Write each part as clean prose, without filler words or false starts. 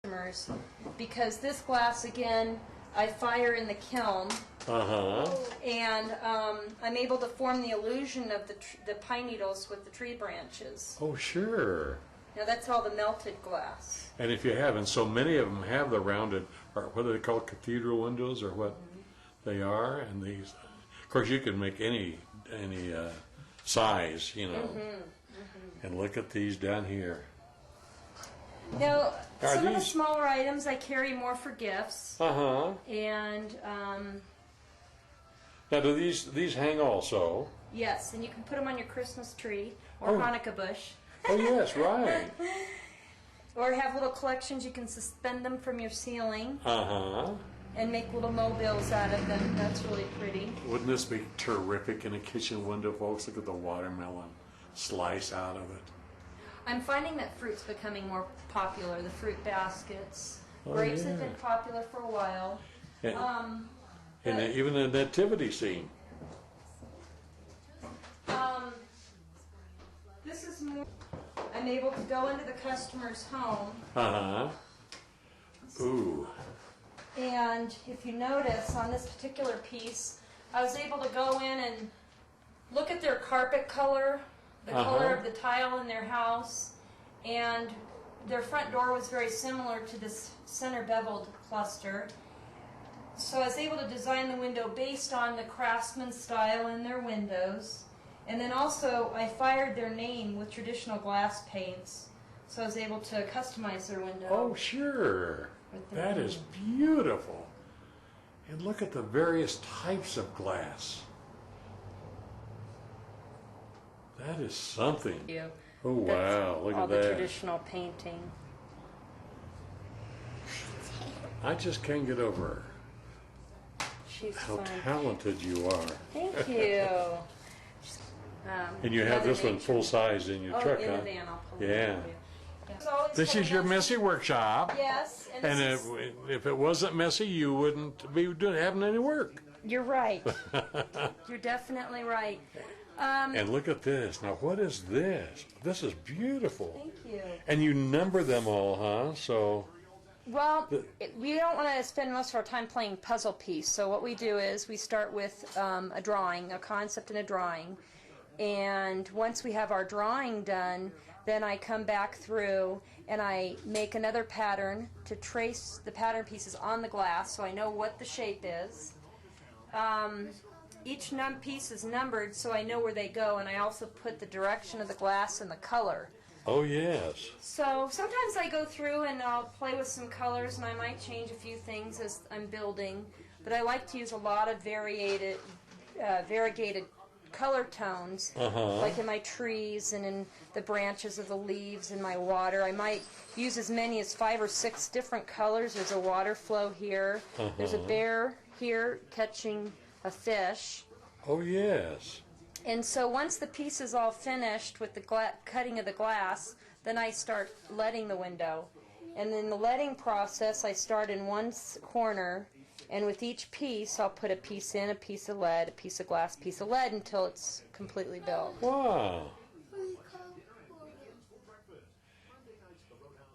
customers, because this glass, again, I fire in the kiln, and I'm able to form the illusion of the pine needles with the tree branches. Oh, sure. Now that's all the melted glass. And if you haven't, so many of them have the rounded, or what are they called, cathedral windows, or what they are, and these, of course, you can make any size, you know. And look at these down here. Now, Are some of the these- smaller items I carry more for gifts, and Now, do these hang also? yes, and you can put them on your Christmas tree or Oh. Hanukkah bush. Oh, yes, right. Or have little collections, you can suspend them from your ceiling and make little mobiles out of them. That's really pretty. Wouldn't this be terrific in a kitchen window, folks? Look at the watermelon slice out of it. I'm finding that fruit's becoming more popular, the fruit baskets. Oh, Grapes yeah. have been popular for a while. And, But, even the nativity scene. this is more, I'm able to go into the customer's home, Ooh. and if you notice on this particular piece, I was able to go in and look at their carpet color, the color of the tile in their house, and their front door was very similar to this center beveled cluster. So I was able to design the window based on the craftsman style in their windows. And then also I fired their name with traditional glass paints. So I was able to customize their window. Oh, sure. with their That name. is beautiful. And look at the various types of glass. That is something. You. Oh, wow. Look all at the that. traditional painting. I just can't get over She's how fun. talented you are. Thank you. And you have Mother this one Nature. full size in your truck, in huh? the van, I'll pull it Yeah. out for you. Yeah. It's always This kind is of your messy. messy workshop. Yes, and And this is, if it wasn't messy, you wouldn't be having any work. you're right. You're definitely right. And look at this. Now, what is this? This is beautiful. Thank you. And you number them all, huh? So, Well, we don't want to spend most of our time playing puzzle piece. So what we do is we start with a drawing, a concept and a drawing. And once we have our drawing done, then I come back through and I make another pattern to trace the pattern pieces on the glass so I know what the shape is. Each piece is numbered so I know where they go, and I also put the direction of the glass and the color. oh, yes. So sometimes I go through and I'll play with some colors, and I might change a few things as I'm building, but I like to use a lot of variegated color tones, like in my trees and in the branches of the leaves and my water. I might use as many as 5 or 6 different colors. There's a water flow here. There's a bear here catching a fish. Oh, yes. And so once the piece is all finished with the cutting of the glass, then I start leading the window. And in the leading process, I start in one corner, and with each piece, I'll put a piece in, a piece of lead, a piece of glass, piece of lead, until it's completely built. Wow.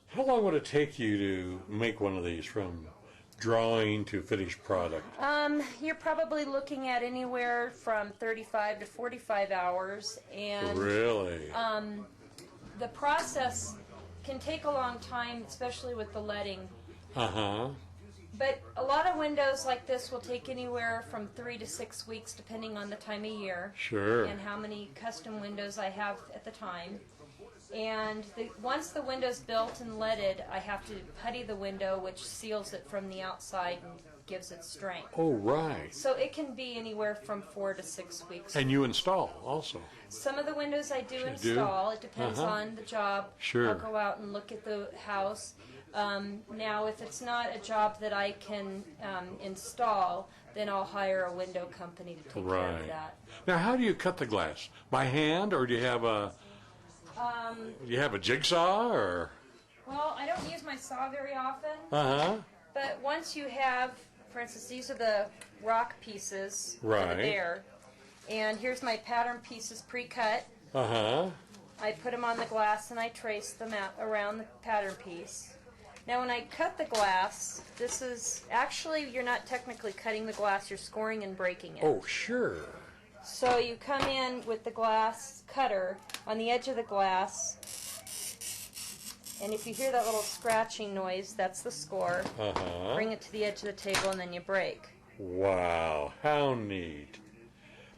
How long would it take you to make one of these from drawing to finished product? You're probably looking at anywhere from 35 to 45 hours, and Really? the process can take a long time, especially with the leading. But a lot of windows like this will take anywhere from 3 to 6 weeks, depending on the time of year Sure. and how many custom windows I have at the time. And once the window's built and leaded, I have to putty the window, which seals it from the outside and gives it strength. Oh, right. So it can be anywhere from 4 to 6 weeks. And you install also. Some of the windows I do do? install. It depends on the job. Sure. I'll go out and look at the house. Now, if it's not a job that I can install, then I'll hire a window company to take care of Right. that. Now, how do you cut the glass? By hand, or do you have a jigsaw, or? Well, I don't use my saw very often, Uh-huh. but once you have, for instance, these are the rock pieces for Right. the bear, and here's my pattern pieces pre-cut. Uh-huh. I put them on the glass and I trace them out around the pattern piece. Now when I cut the glass, this is, actually you're not technically cutting the glass, you're scoring and breaking it. Oh, sure. So you come in with the glass cutter on the edge of the glass, and if you hear that little scratching noise, that's the score. Uh-huh. Bring it to the edge of the table and then you break. Wow, how neat.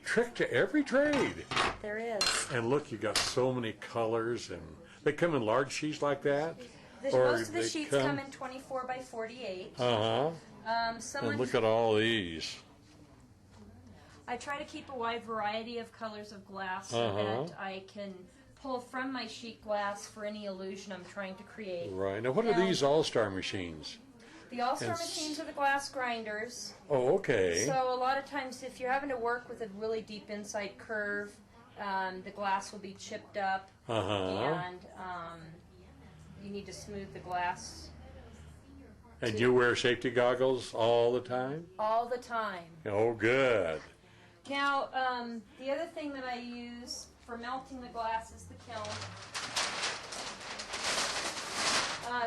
Trick to every trade. There is. And look, you got so many colors, and they come in large sheets like that? Most of the they sheets come in 24 by 48. Uh-huh. Someone, And look at all these. I try to keep a wide variety of colors of glass so Uh-huh. that I can pull from my sheet glass for any illusion I'm trying to create. Right. Now, what are Now- these All-Star machines? The All-Star And machines are the glass grinders. Oh, okay. So a lot of times if you're having to work with a really deep inside curve, the glass will be chipped up Uh-huh. and you need to smooth the glass And you wear safety goggles all the time? all the time. Oh, good. Now, the other thing that I use for melting the glass is the kiln.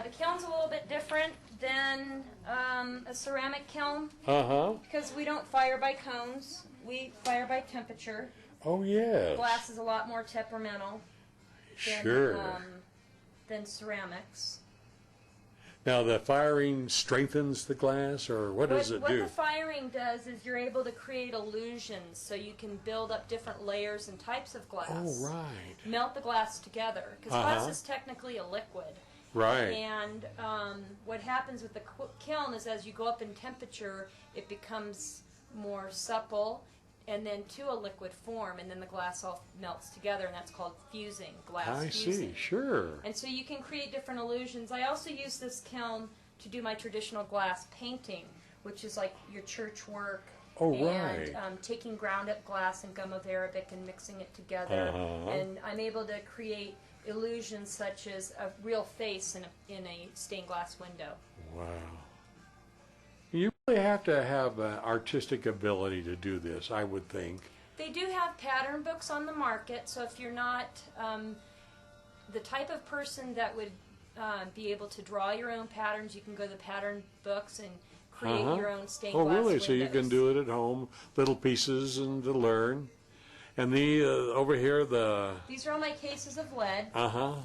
The kiln's a little bit different than a ceramic kiln Uh-huh. because we don't fire by cones. We fire by temperature. Oh, yes. Glass is a lot more temperamental than, Sure. than ceramics. Now, the firing strengthens the glass, or what does it What do? the firing does is you're able to create illusions, so you can build up different layers and types of glass. Oh, right. Melt the glass together, because Uh-huh. glass is technically a liquid. Right. And what happens with the kiln is as you go up in temperature, it becomes more supple and then to a liquid form, and then the glass all melts together, and that's called fusing, glass I fusing. see, sure. And so you can create different illusions. I also use this kiln to do my traditional glass painting, which is like your church work. Oh, and right. taking ground up glass and gum of Arabic and mixing it together. Uh-huh. And I'm able to create illusions such as a real face in a stained glass window. Wow. You really have to have artistic ability to do this, I would think. They do have pattern books on the market, so if you're not the type of person that would be able to draw your own patterns, you can go to the pattern books and create Uh-huh. your own stained Oh, glass really? windows. So you can do it at home, little pieces, and to learn. And the over here, the These are all my cases of lead. uh-huh.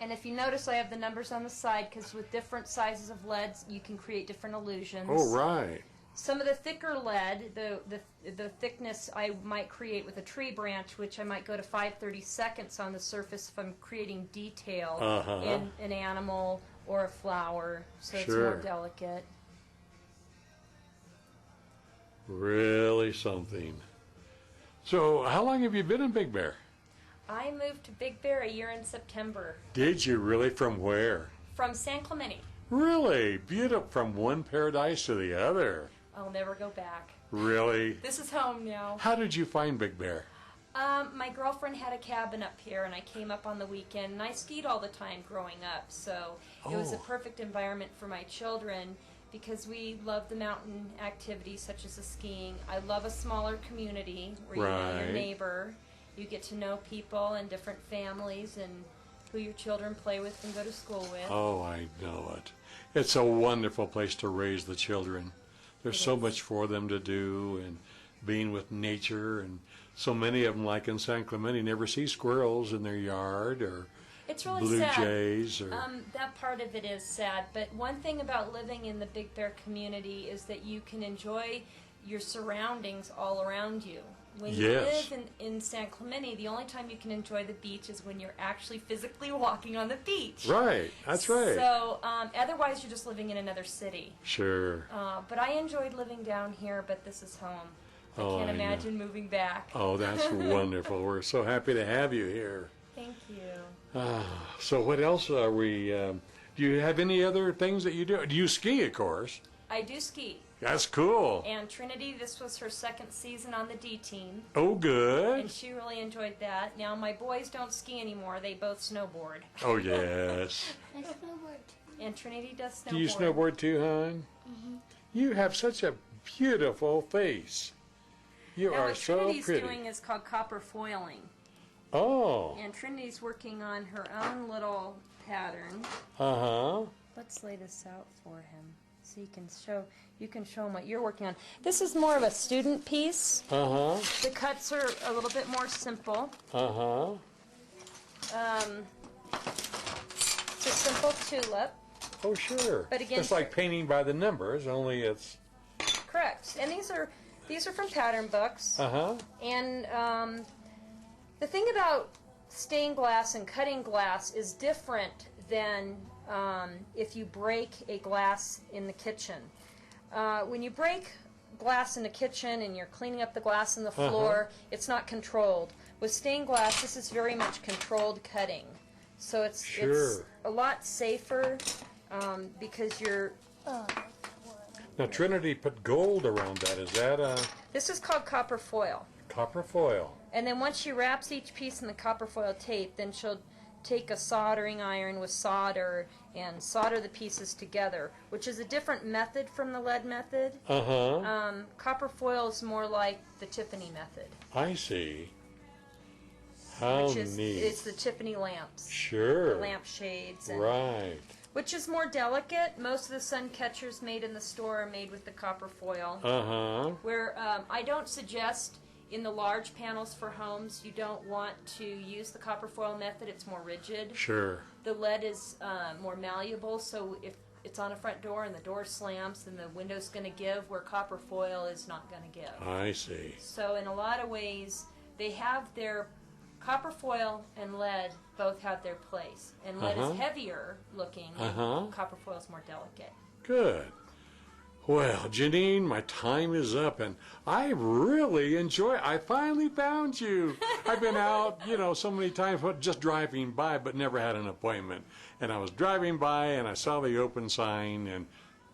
And if you notice, I have the numbers on the side because with different sizes of leads, you can create different illusions. Oh, right. Some of the thicker lead, the thickness I might create with a tree branch, which I might go to 5/32 on the surface if I'm creating detail Uh-huh. in an animal or a flower, so it's Sure. more delicate. Really something. So, how long have you been in Big Bear? I moved to Big Bear a year in September Did you really? From where? from San Clemente. Really? Beautiful. From one paradise to the other. I'll never go back. Really? This is home now. How did you find Big Bear? My girlfriend had a cabin up here, and I came up on the weekend, and I skied all the time growing up, so it was a Oh. perfect environment for my children because we love the mountain activities such as the skiing. I love a smaller community where you know your Right. neighbor, you get to know people and different families and who your children play with and go to school with. Oh, I know it. It's a wonderful place to raise the children. There's so much for them to do, and being with nature, and so many of them, like in San Clemente, never see squirrels in their yard or It's really blue sad. jays. Or That part of it is sad, but one thing about living in the Big Bear community is that you can enjoy your surroundings all around you. When you Yes. live in San Clemente, the only time you can enjoy the beach is when you're actually physically walking on the beach. right, that's right. So otherwise, you're just living in another city. Sure. But I enjoyed living down here, but this is home. I Oh, can't I know. imagine moving back. Oh, that's wonderful. We're so happy to have you here. Thank you. So what else are we, do you have any other things that you do? Do you ski, of course? I do ski. That's cool. And Trinity, this was her second season on the D team. Oh, good. And she really enjoyed that. Now, my boys don't ski anymore. They both snowboard. Oh, yes. I snowboard. And Trinity does snowboard. Do you snowboard too, hon? Mm-hmm. You have such a beautiful face. You Now, are what so Trinity's pretty. doing is called copper foiling. Oh. And Trinity's working on her own little pattern. Uh-huh. let's lay this out for him so you can show him what you're working on. This is more of a student piece. Uh-huh. The cuts are a little bit more simple. Uh-huh. It's a simple tulip. Oh, sure. But again, it's like painting by the numbers, only it's... Correct. And these are from pattern books. Uh-huh. And the thing about stained glass and cutting glass is different than if you break a glass in the kitchen. When you break glass in the kitchen and you're cleaning up the glass on the floor, it's not controlled. With stained glass, this is very much controlled cutting. So it's a lot safer because you're... Now, Trinity put gold around that. Is that This is called copper foil. copper foil? And then once she wraps each piece in the copper foil tape, then she'll take a soldering iron with solder and solder the pieces together, which is a different method from the lead method. Uh-huh. Copper foil is more like the Tiffany method. I see. How which is, neat. It's the Tiffany lamps. Sure. The lamp shades. And, Right. which is more delicate. Most of the sun catchers made in the store are made with the copper foil. Uh-huh. Where I don't suggest in the large panels for homes, you don't want to use the copper foil method. It's more rigid. Sure. The lead is more malleable, so if it's on a front door and the door slams, then the window's going to give where copper foil is not going to give. I see. So in a lot of ways, they have their copper foil and lead both have their place. And lead is heavier looking, and copper foil is more delicate. Good. Well, Janine, my time is up, and I really I finally found you. I've been out, so many times, just driving by, but never had an appointment. And I was driving by, and I saw the open sign, and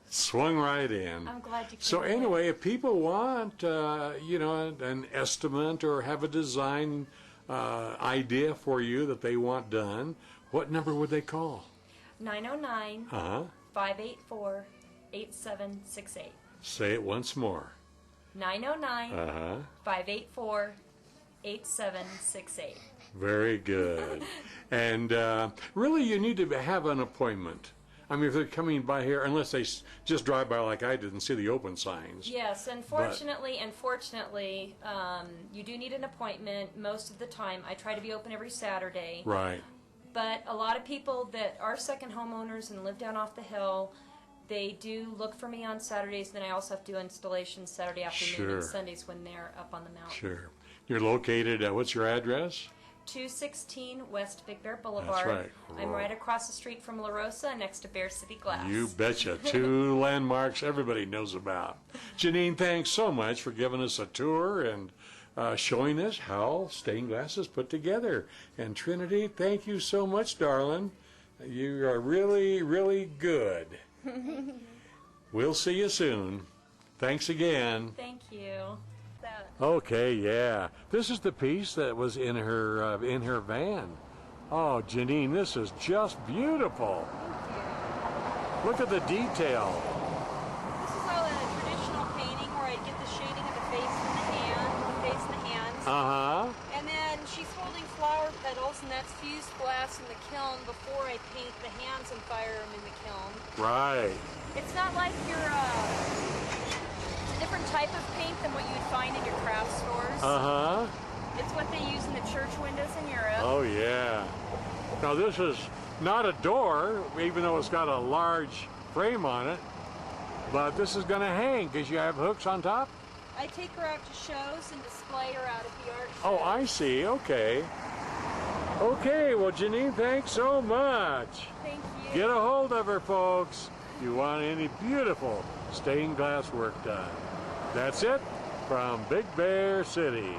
swung right in. I'm glad you came. So anyway, if people want, an estimate or have a design idea for you that they want done, what number would they call? 909-584-8768. Say it once more. 909-584-8768. Very good. And really, you need to have an appointment. I mean, if they're coming by here, unless they just drive by like I did and see the open signs. Yes, unfortunately, you do need an appointment most of the time. I try to be open every Saturday. Right. But a lot of people that are second homeowners and live down off the hill, they do look for me on Saturdays. Then I also have to do installations Saturday afternoon and Sundays when they're up on the mountain. Sure. You're located at, what's your address? 216 West Big Bear Boulevard. That's right. I'm right across the street from La Rosa next to Bear City Glass. You betcha. Two landmarks everybody knows about. Janine, thanks so much for giving us a tour and showing us how stained glass is put together. And Trinity, thank you so much, darling. You are really, really good. We'll see you soon. Thanks again. Thank you. Okay, yeah. This is the piece that was in her van. Oh, Janine, this is just beautiful. Look at the detail. This is all a traditional painting where I get the shading of the face and the hands. Uh-huh. And then she's holding flower petals, and that's fused glass in the kiln before I paint the hands and fire them in the kiln. Right. It's not like it's a different type of paint than what you'd find in your craft stores. Uh-huh. It's what they use in the church windows in Europe. Oh, yeah. Now, this is not a door, even though it's got a large frame on it, but this is going to hang because you have hooks on top? I take her out to shows and display her out at the art show. Oh, I see. Okay. Okay, well, Janine, thanks so much. Thank you. Get a hold of her, folks. You want any beautiful stained glass work done. That's it from Big Bear City.